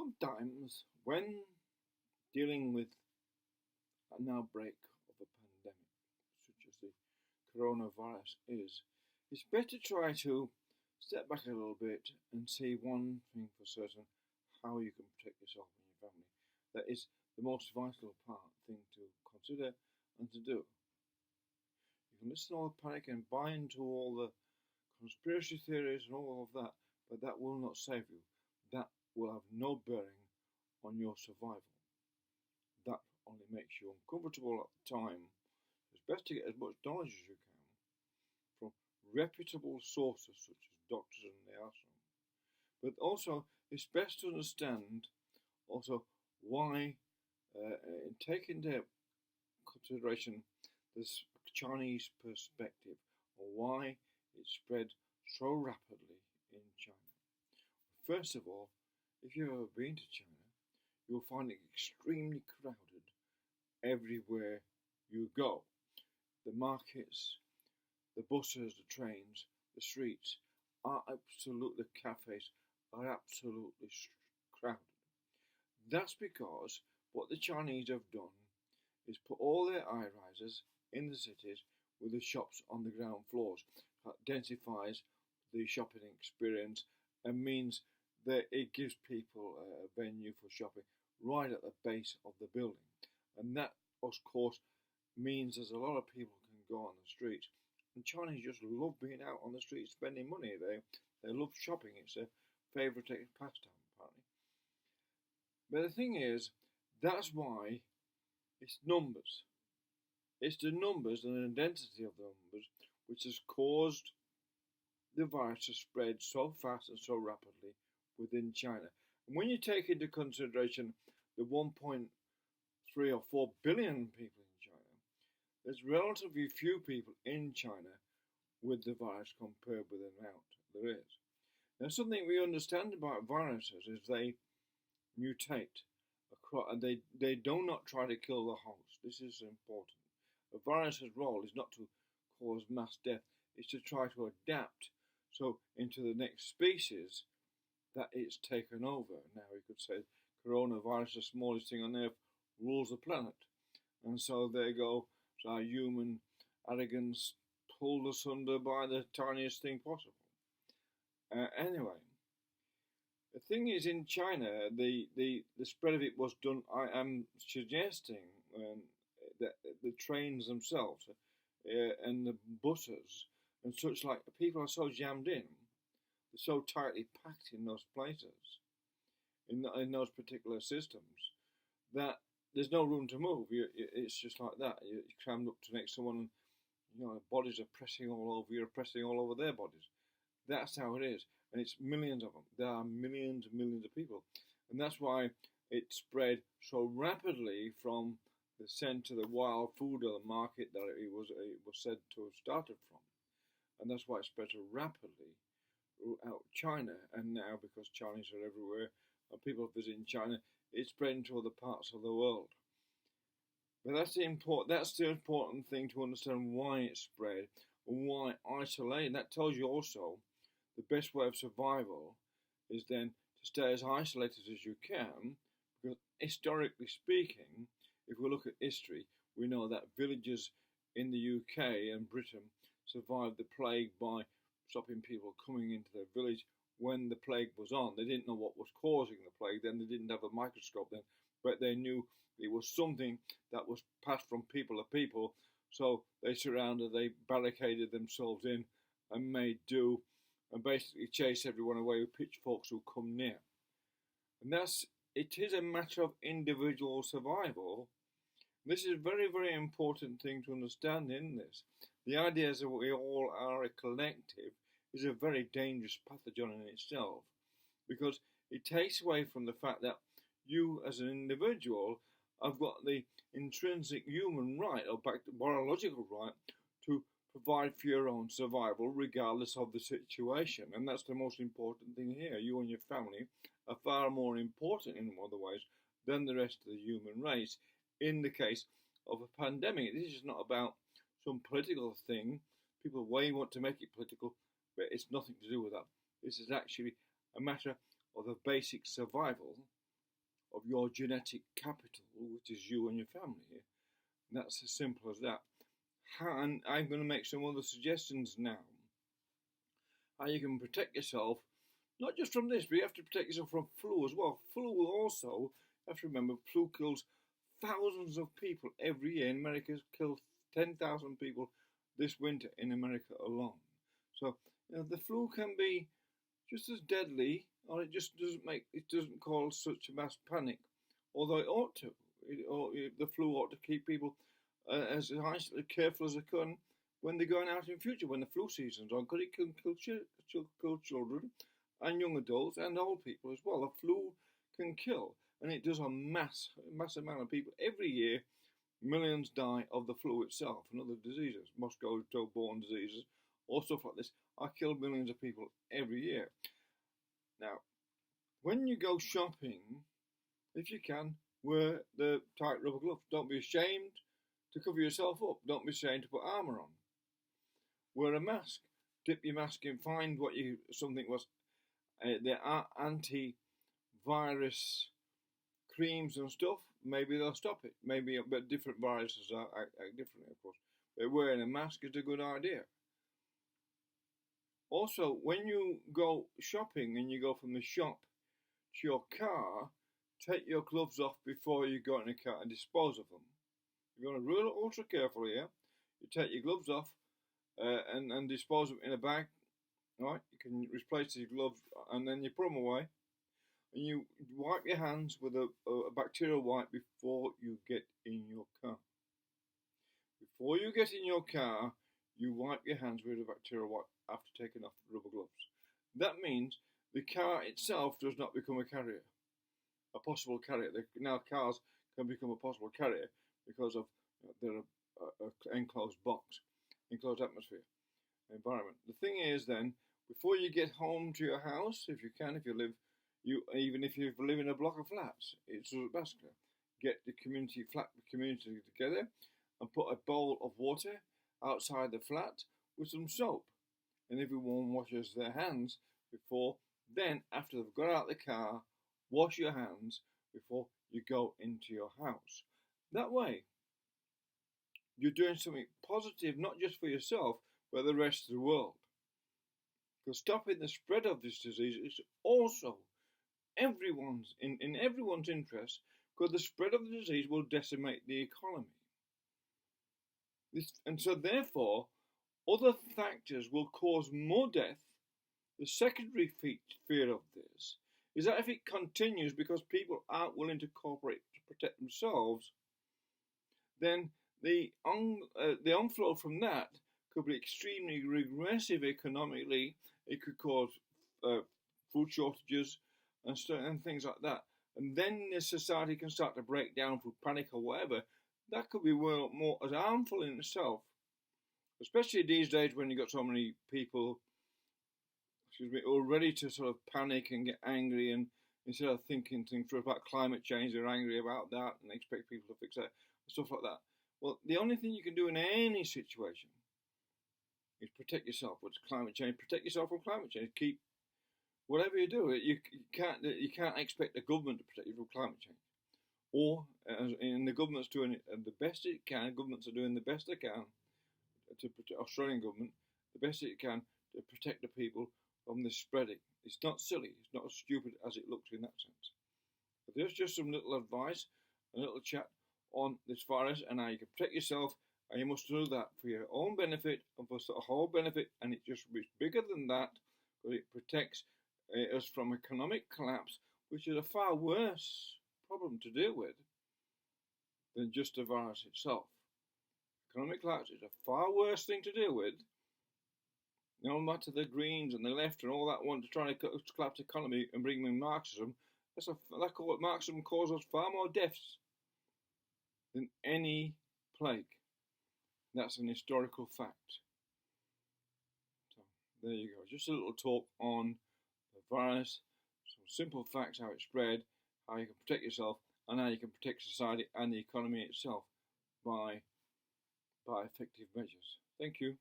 Sometimes, when dealing with an outbreak of a pandemic, such as the coronavirus is, it's better to try to step back a little bit and see one thing for certain: how you can protect yourself and your family. That is the most vital thing to consider and to do. You can listen to all the panic and buy into all the conspiracy theories and all of that, but that will not save you. That will have no bearing on your survival. That only makes you uncomfortable at the time. It's best to get as much knowledge as you can from reputable sources such as doctors and the arsenal. But also, it's best to understand also why, in taking into consideration this Chinese perspective, or why it spread so rapidly in China. First of all, if you've ever been to China, you'll find it extremely crowded everywhere you go. The markets, the buses, the trains, the streets the cafes are absolutely crowded. That's because what the Chinese have done is put all their high rises in the cities with the shops on the ground floors. That densifies the shopping experience and means that it gives people a venue for shopping right at the base of the building. And that, of course, means there's a lot of people can go on the streets. And Chinese just love being out on the street spending money. They love shopping. It's a favourite pastime, apparently. But the thing is, that's why it's numbers. It's the numbers and the identity of the numbers which has caused the virus to spread so fast and so rapidly within China. And when you take into consideration the 1.3 or 4 billion people in China, there's relatively few people in China with the virus compared with the amount there is. Now, something we understand about viruses is they mutate and they do not try to kill the host. This is important. A virus's role is not to cause mass death, it's to try to adapt so into the next species that it's taken over. Now, we could say coronavirus, the smallest thing on earth, rules the planet. And so there you go, so our human arrogance pulled asunder by the tiniest thing possible. Anyway, the thing is, in China, the spread of it was done, I am suggesting that the trains themselves and the buses and such like, people are so jammed in, they're so tightly packed in those places, in those particular systems, that there's no room to move. It's just like that. You're crammed up to next to someone, and bodies are pressing all over you, pressing all over their bodies. That's how it is, and it's millions of them. There are millions and millions of people, and that's why it spread so rapidly from the scent to the wild food of the market that it was said to have started from, and that's why it spread so rapidly throughout China. And now, because Chinese are everywhere and people visiting China, it's spread into other parts of the world. But that's the important thing to understand, why it spread and why isolate. And that tells you also the best way of survival is then to stay as isolated as you can, because historically speaking, if we look at history, we know that villages in the UK and Britain survived the plague by stopping people coming into their village when the plague was on. They didn't know what was causing the plague then, they didn't have a microscope then, but they knew it was something that was passed from people to people, so they barricaded themselves in and made do, and basically chased everyone away with pitchforks who come near. And it is a matter of individual survival. This is a very, very important thing to understand in this. The idea is that we all are a collective is a very dangerous pathogen in itself, because it takes away from the fact that you as an individual have got the intrinsic human right, or back to biological right, to provide for your own survival regardless of the situation. And that's the most important thing here. You and your family are far more important in other ways than the rest of the human race. In the case of a pandemic, this is not about some political thing. People want to make it political, but it's nothing to do with that. This is actually a matter of the basic survival of your genetic capital, which is you and your family. That's as simple as that. And I'm going to make some other suggestions now. How you can protect yourself, not just from this, but you have to protect yourself from flu as well. Flu will also, you have to remember, flu kills thousands of people every year. In America, killed 10,000 people this winter in America alone. So the flu can be just as deadly, or it just doesn't cause such a mass panic, although it ought to. The flu ought to keep people as careful as they can when they're going out in future, when the flu season's on, because it can kill children and young adults and old people as well. The flu can kill, and it does a mass amount of people every year. Millions die of the flu itself and other diseases, mosquito-borne diseases, or stuff like this. I kill millions of people every year. Now, when you go shopping, if you can, wear the tight rubber gloves. Don't be ashamed to cover yourself up. Don't be ashamed to put armour on. Wear a mask. Dip your mask in. Find something was the anti-virus creams and stuff. Maybe they'll stop it. Maybe, but different viruses act differently, of course. But wearing a mask is a good idea. Also, when you go shopping and you go from the shop to your car, take your gloves off before you go in the car and dispose of them. You're going to rule it ultra carefully here. You take your gloves off and dispose of them in a bag. Right? You can replace your gloves and then you put them away. And you wipe your hands with a bacterial wipe before you get in your car. Before you get in your car, you wipe your hands with a bacterial wipe after taking off the rubber gloves. That means the car itself does not become a carrier, a possible carrier. Now cars can become a possible carrier because of their enclosed box, enclosed atmosphere, environment. The thing is then, before you get home to your house, if you can, even if you live in a block of flats, it's basically get the community together and put a bowl of water outside the flat with some soap, and everyone washes their hands before. Then, after they've got out the car, wash your hands before you go into your house. That way, you're doing something positive, not just for yourself, but the rest of the world. Because stopping the spread of this disease is also everyone's interest, because the spread of the disease will decimate the economy. And so therefore, other factors will cause more death. The secondary fear of this is that if it continues because people aren't willing to cooperate to protect themselves, then the onflow from that could be extremely regressive economically. It could cause food shortages and things like that. And then the society can start to break down through panic or whatever. That could be more as harmful in itself, especially these days when you've got so many people, who are ready to sort of panic and get angry, and instead of thinking things through about climate change, they're angry about that and expect people to fix that, stuff like that. Well, the only thing you can do in any situation is protect yourself. What's climate change? Protect yourself from climate change. Keep whatever you do. You can't expect the government to protect you from climate change. Or, and the government's doing the best it can. Governments are doing the best they can to protect, Australian government, the best it can to protect the people from this spreading. It's not silly. It's not as stupid as it looks in that sense. But there's just some little advice, a little chat on this virus and how you can protect yourself. And you must do that for your own benefit and for the whole benefit. And it just is bigger than that, because it protects us from economic collapse, which is a far worse problem to deal with than just the virus itself. Economic collapse is a far worse thing to deal with. No matter the Greens and the left and all that want to try to collapse the economy and bring in Marxism, Marxism causes far more deaths than any plague. That's an historical fact. So there you go. Just a little talk on the virus, some simple facts, how it spread, how you can protect yourself, and how you can protect society and the economy itself by effective measures. Thank you.